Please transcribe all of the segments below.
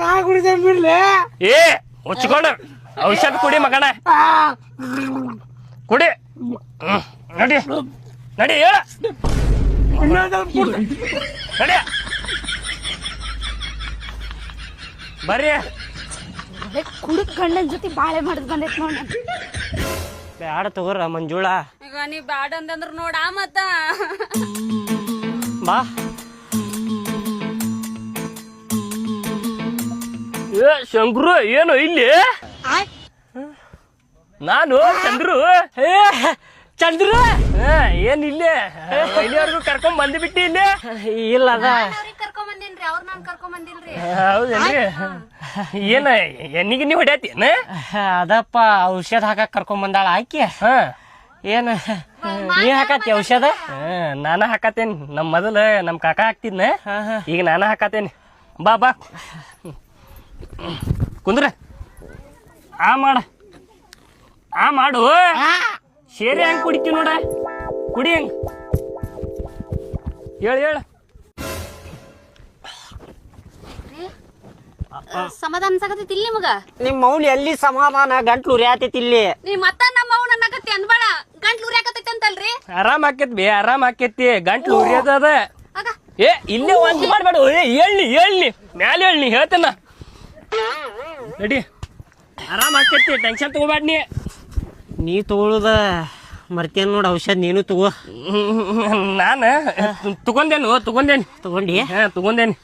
ನಾ ಕುಡಿತೇನೆ ಬಿಡ್ಲಿ. ಏ ಮುಚ್ಕೊಂಡು ಔಷಧ ಕುಡಿ ಮಗನ, ಕುಡಿ. ನಡಿ ನಡಿ ಹೇಳ, ನಡಿ ಬರ್ರಿ. ಕುಡುಕ್ ಗಂಡನ ಜೊತೆ ಬಾಳೆ ಮಾಡಿದ್ ಬಂದೈತ್ ನೋಡ. ಬ್ಯಾಡ ತಗೋರ ಮಂಜುಳ. ಈಗ ನೀ ಬ್ಯಾಡ ಅಂತಂದ್ರ ನೋಡ ಮತ್ತ ಬಾ. ಏ ಶಂಕ್ರು ಏನು ಇಲ್ಲಿ? ನಾನು ಚಂದ್ರು. ಏ ಚಂದ್ರು ಏನ್ ಇಲ್ಲೇ ಇಲ್ಲಿವರೆಗೂ ಕರ್ಕೊಂಡ್ ಬಂದ್ಬಿಟ್ಟಿ ಇಲ್ಲಿ? ಇಲ್ಲ ಅದ ಕರ್ಕೊಂಡ್ ಬಂದಿನ್ರಿ, ಅವ್ರ ನಾನ್ ಕರ್ಕೊಂಡ್ ಬಂದಿಲ್ರಿ. ಹೌದೇನ್ರಿ? ಏನ ಎಣ್ಣಿಗೆ ನೀವು ಹೊಡ್ಯಾತೇನ? ಅದಪ್ಪ ಔಷಧ ಹಾಕಕ್ ಕರ್ಕೊಂಡ್ ಬಂದಾಳ ಆಕಿ. ಏನ ನೀ ಹಾಕತಿ ಔಷಧ? ನಾನ ಹಾಕತೇನಿ. ನಮ್ ಮೊದಲ ನಮ್ ಕಾಕ ಹಾಕ್ತಿದ್ನ, ಈಗ ನಾನ ಹಾಕತೇನಿ. ಬಾ ಬಾ ಕುಂದ್ರ. ಆ ಮಾಡು ಶೇರಿ ಹೆಂಗ್ ಕುಡಿತೀವಿ ನೋಡ, ಕುಡಿ ಹೆಂಗ್ ಹೇಳ. ಸಮಾಧಾನ ಸಾಕತೈತಿ ಇಲ್ಲಿ ನಿಮಗ? ನಿಮ್ ಮೌಲಿ ಎಲ್ಲಿ ಸಮಾಧಾನ, ಗಂಟ್ಲು ಉರಿಯಾತೈತಿ ಇಲ್ಲಿ. ನೀ ಮತ್ತ ನಮ್ಮ ಅವ್ನ ಅನ್ನಕತ್ತಿ ಅನ್ಬೇಡ. ಗಂಟ್ಲು ಉರಿಯಾಕತೈತಿ ಅಂತಲ್ರಿ? ಆರಾಮ್ ಆಕೇತ್ ಬೇ, ಆರಾಮ್ ಆಕೇತಿ. ಗಂಟ್ಲು ಉರಿಯೋದ. ಏ ಇಲ್ಲೇ ವಾಂತಿ ಮಾಡ್ಬೇಡ. ಹೇಳ್ನಿ ಮ್ಯಾಲೆ ಹೇಳ್ನಿ, ಹೇಳ್ತೇನ. ನಡಿ, ಆರಾಮ್ ಆಕೇತಿ, ಟೆನ್ಷನ್ ತಗೋಬೇಡ. ನೀ ತಗೊಳುದ ಮರ್ತೇನ್ ನೋಡ ಔಷಧ. ನೀನು ತಗೋ. ನಾನ ತಗೊಂಡೇನಿ. ತಗೊಂಡಿ? ತಗೊಂಡೇನಿ.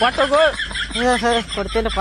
ಕೊಟ್ಟೋಗು. ಕೊಡ್ತೇನಪ್ಪ.